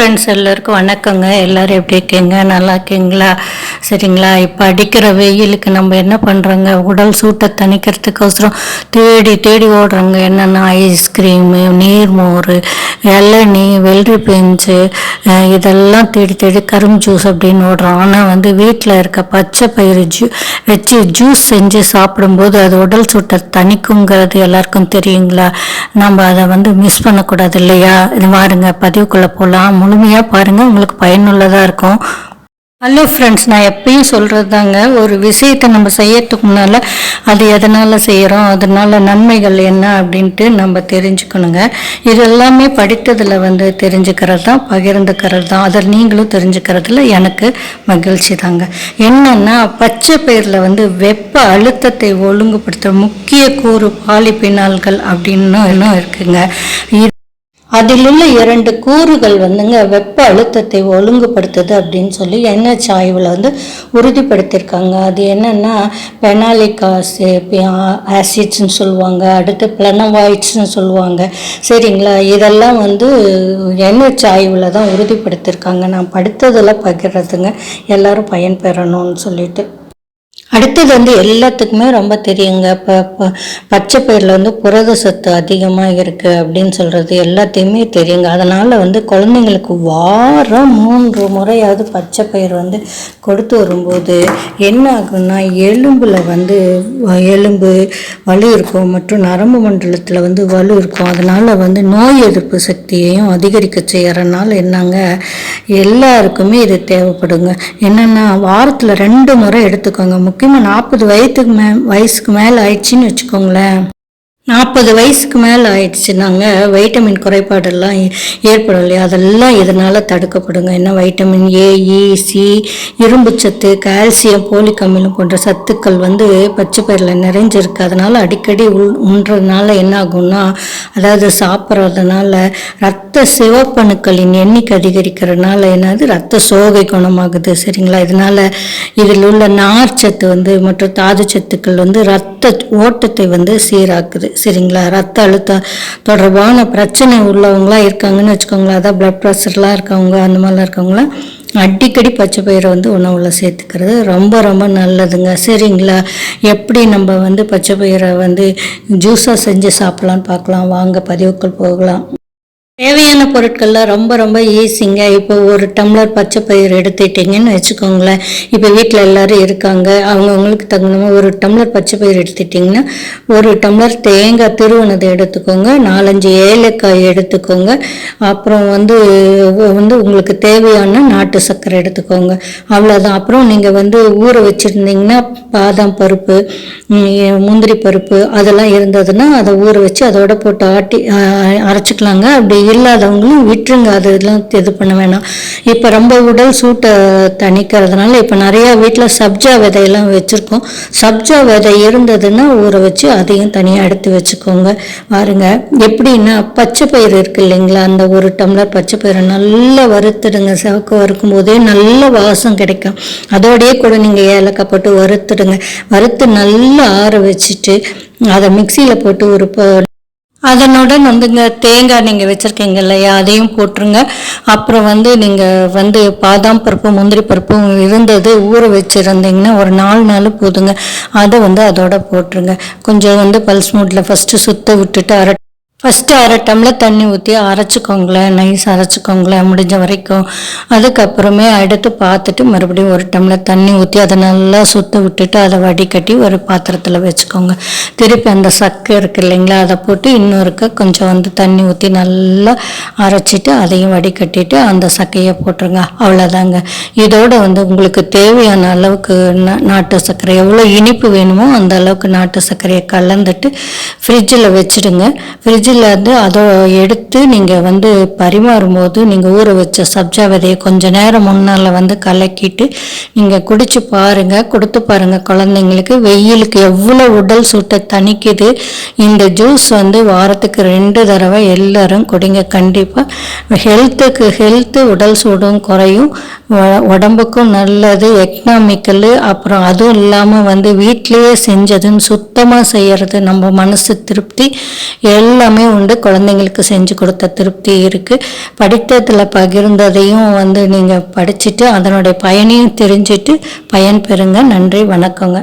Friends, எல்லாருக்கும் வணக்கங்க. எல்லோரும் எப்படி இருக்கீங்க? நல்லா இருக்கீங்களா? சரிங்களா? இப்போ அடிக்கிற வெயிலுக்கு நம்ம என்ன பண்ணுறோங்க, உடல் சூட்டை தணிக்கிறதுக்கோசரம் தேடி தேடி ஓடுறோங்க. என்னென்னா ஐஸ்கிரீமு, நீர்மோர், இளநீ, வெள்ளரி பிஞ்சு, இதெல்லாம் தேடி தேடி கரும்பு ஜூஸ் அப்படின்னு ஓடுறோம். ஆனால் வீட்டில் இருக்க பச்சை பயிறு வச்சு ஜூஸ் செஞ்சு சாப்பிடும்போது அது உடல் சூட்டை தணிக்குங்கிறது எல்லாருக்கும் தெரியுங்களா? நம்ம அதை மிஸ் பண்ணக்கூடாது இல்லையா? இது பாருங்க, பதிவுக்குள்ளே போகலாம். முழுமையாக பாருங்கள், உங்களுக்கு பயனுள்ளதாக இருக்கும். ஹலோ ஃப்ரெண்ட்ஸ், நான் எப்பயும் சொல்கிறது தாங்க, ஒரு விஷயத்தை நம்ம செய்யறதுக்கு முன்னால் அது எதனால் செய்கிறோம், அதனால் நன்மைகள் என்ன அப்படின்ட்டு நம்ம தெரிஞ்சுக்கணுங்க. இது எல்லாமே படித்ததில் தெரிஞ்சுக்கிறது தான், பகிர்ந்துக்கிறது தான். அதில் நீங்களும் தெரிஞ்சுக்கிறதுல எனக்கு மகிழ்ச்சி தாங்க. என்னென்னா, பச்சை பயிரில் வெப்ப அழுத்தத்தை ஒழுங்குபடுத்துகிற முக்கிய கூறு பாலிபினால்கள் அப்படின்னு இன்னும் இருக்குங்க. அதில் உள்ள 2 கூறுகள் வெப்ப அழுத்தத்தை ஒழுங்குபடுத்துது அப்படின்னு சொல்லி NH ஆய்வில் உறுதிப்படுத்தியிருக்காங்க. அது என்னென்னா பெனாலிக் ஆசிட்ஸ்ன்னு சொல்லுவாங்க, அடுத்து பிளனவாய்ட்ஸ்ன்னு சொல்லுவாங்க. சரிங்களா? இதெல்லாம் NH ஆய்வில் தான் உறுதிப்படுத்தியிருக்காங்க. நான் படித்ததில் பகிர்றதுங்க, எல்லோரும் பயன்பெறணும்னு சொல்லிட்டு. அடுத்தது எல்லாத்துக்குமே ரொம்ப தெரியுங்க. இப்போ பச்சை பயிரில் புரத சத்து அதிகமாக இருக்குது அப்படின்னு சொல்கிறது எல்லாத்தையுமே தெரியுங்க. அதனால் குழந்தைங்களுக்கு வாரம் 3 முறையாவது பச்சை பயிர் கொடுத்து வரும்போது என்ன ஆகும்னா, எலும்பில் எலும்பு வலு இருக்கும் மற்றும் நரம்பு மண்டலத்தில் வலு இருக்கும். அதனால் நோய் எதிர்ப்பு சக்தியையும் அதிகரிக்க செய்கிறனால என்னங்க, எல்லாருக்குமே இது தேவைப்படுங்க. என்னென்னா, வாரத்தில் 2 முறை எடுத்துக்கோங்க. முக்கியமாக 40 வயசுக்கு மேலே ஆயிடுச்சின்னு வச்சுக்கோங்களேன். 40 வயசுக்கு மேலே ஆயிடுச்சுனாங்க வைட்டமின் குறைபாடெல்லாம் ஏற்படும் இல்லையா? அதெல்லாம் இதனால் தடுக்கப்படுங்க. என்ன வைட்டமின் A, E, C, இரும்புச்சத்து, கால்சியம், போலிக் அமிலம் போன்ற சத்துக்கள் பச்சை பயிரில் நிறைஞ்சிருக்கு. அதனால் அடிக்கடி உண்றதுனால என்ன ஆகும்னா, அதாவது சாப்பிட்றதுனால ரத்த சிவப்பணுக்களின் எண்ணிக்கை அதிகரிக்கிறதுனால என்னது, ரத்த சோகை குணமாகுது. சரிங்களா? இதனால் இதில் உள்ள நார்ச்சத்து மற்றும் தாது சத்துக்கள் ரத்த ஓட்டத்தை சீராக்குது. சரிங்களா? ரத்த அழுத்தம் தொடர்பான பிரச்சனை உள்ளவங்களாம் இருக்காங்கன்னு வச்சுக்கோங்களேன். அதான் பிளட் ப்ரெஷர்லாம் இருக்கவங்க, அந்த மாதிரிலாம் இருக்கவங்களாம் அடிக்கடி பச்சை பயிரை உணவில் சேர்த்துக்கிறது ரொம்ப ரொம்ப நல்லதுங்க. சரிங்களா? எப்படி நம்ம பச்சை பயிரை ஜூஸாக செஞ்சு சாப்பிட்லான்னு பார்க்கலாம். வாங்க பதிவுக்குள் போகலாம். தேவையான பொருட்கள்லாம் ரொம்ப ரொம்ப ஈஸிங்க. இப்போ 1 டம்ளர் பச்சை பயிர் எடுத்துட்டிங்கன்னு வச்சுக்கோங்களேன். இப்போ வீட்டில் எல்லோரும் இருக்காங்க, அவங்கவுங்களுக்கு தகுந்த 1 டம்ளர் பச்சை பயிர் எடுத்துட்டிங்கன்னா 1 டம்ளர் தேங்காய் திருவனதை எடுத்துக்கோங்க, 4-5 ஏலக்காய் எடுத்துக்கோங்க, அப்புறம் உங்களுக்கு தேவையான நாட்டு சர்க்கரை எடுத்துக்கோங்க. அவ்வளோதான். அப்புறம் நீங்கள் ஊற வச்சுருந்தீங்கன்னா பாதாம் பருப்பு, முந்திரி பருப்பு அதெல்லாம் இருந்ததுன்னா அதை ஊற வச்சு அதோட போட்டு அரைச்சிக்கலாங்க. அப்படி இல்லாதவங்களும் விட்டுருங்க, அதெல்லாம் இது பண்ண வேணாம். இப்போ ரொம்ப உடல் சூட்டை தணிக்கிறதுனால இப்போ நிறையா வீட்டில் சப்ஜா விதையெல்லாம் வச்சுருக்கோம். சப்ஜா விதை இருந்ததுன்னா ஊற வச்சு அதையும் தனியாக எடுத்து வச்சுக்கோங்க. பாருங்க, எப்படின்னா பச்சை பயிர் இருக்குது இல்லைங்களா, அந்த 1 டம்ளர் பச்சை பயிரை நல்லா வறுத்துடுங்க. சிவக்க வறுக்கும் போதே நல்ல வாசம் கிடைக்கும். அதோடையே கூட நீங்கள் ஏலக்காய் போட்டு வறுத்துடுங்க. வறுத்து நல்லா ஆற வச்சுட்டு அதை மிக்சியில் போட்டு அதனுடன் தேங்காய் நீங்கள் வச்சுருக்கீங்க இல்லையா, அதையும் போட்டுருங்க. அப்புறம் நீங்கள் பாதாம் பருப்பு, முந்திரி பருப்பும் இருந்தது ஊற வச்சுருந்தீங்கன்னா ஒரு 4 நாள் போதுங்க. அதை அதோட போட்டுருங்க. கொஞ்சம் பல்ஸ் மூட்டில் ஃபஸ்ட்டு சுத்த விட்டுட்டு ஃபஸ்ட்டு 1/2 டம்ளர் தண்ணி ஊற்றி அரைச்சிக்கோங்களேன், நைஸ் அரைச்சிக்கோங்களேன் முடிஞ்ச வரைக்கும். அதுக்கப்புறமே எடுத்து பார்த்துட்டு மறுபடியும் 1 டம்ளர் தண்ணி ஊற்றி அதை நல்லா சுத்த விட்டுட்டு அதை வடிகட்டி ஒரு பாத்திரத்தில் வச்சுக்கோங்க. திருப்பி அந்த சக்கை இருக்குது இல்லைங்களா, அதை போட்டு இன்னொருக்க கொஞ்சம் தண்ணி ஊற்றி நல்லா அரைச்சிட்டு அதையும் வடிகட்டிட்டு அந்த சக்கையை போட்டுருங்க. அவ்வளோதாங்க. இதோட உங்களுக்கு தேவையான அளவுக்கு நாட்டு சர்க்கரை, எவ்வளோ இனிப்பு வேணுமோ அந்த அளவுக்கு நாட்டு சர்க்கரையை கலந்துட்டு ஃப்ரிட்ஜில் வச்சுடுங்க. ஃப்ரிட்ஜில் அதை எடுத்து நீங்கள் பரிமாறும் போது நீங்கள் ஊற வச்ச சப்ஜா விதையை கொஞ்சம் நேரம் முன்னால் கலக்கிட்டு நீங்கள் குடிச்சு பாருங்கள், கொடுத்து பாருங்கள் குழந்தைங்களுக்கு. வெயிலுக்கு எவ்வளோ உடல் சூட்டை தணிக்குது. இந்த ஜூஸ் வாரத்துக்கு 2 தடவை எல்லோரும் குடிங்க. கண்டிப்பாக ஹெல்த்து, உடல் சூடும் குறையும், உடம்புக்கும் நல்லது, எக்கனாமிக்கலு. அப்புறம் அதுவும் இல்லாமல் வீட்டிலையே செஞ்சதுன்னு சுத்தமாக செய்கிறது, நம்ம மனசு திருப்தி எல்லாமே திருப்தியுமே உண்டு, குழந்தைங்களுக்கு செஞ்சு கொடுத்த திருப்தி இருக்குது. படித்ததில் பகிர்ந்ததையும் நீங்கள் படிச்சுட்டு அதனுடைய பயனையும் தெரிஞ்சுட்டு பயன் பெறுங்க. நன்றி, வணக்கங்க.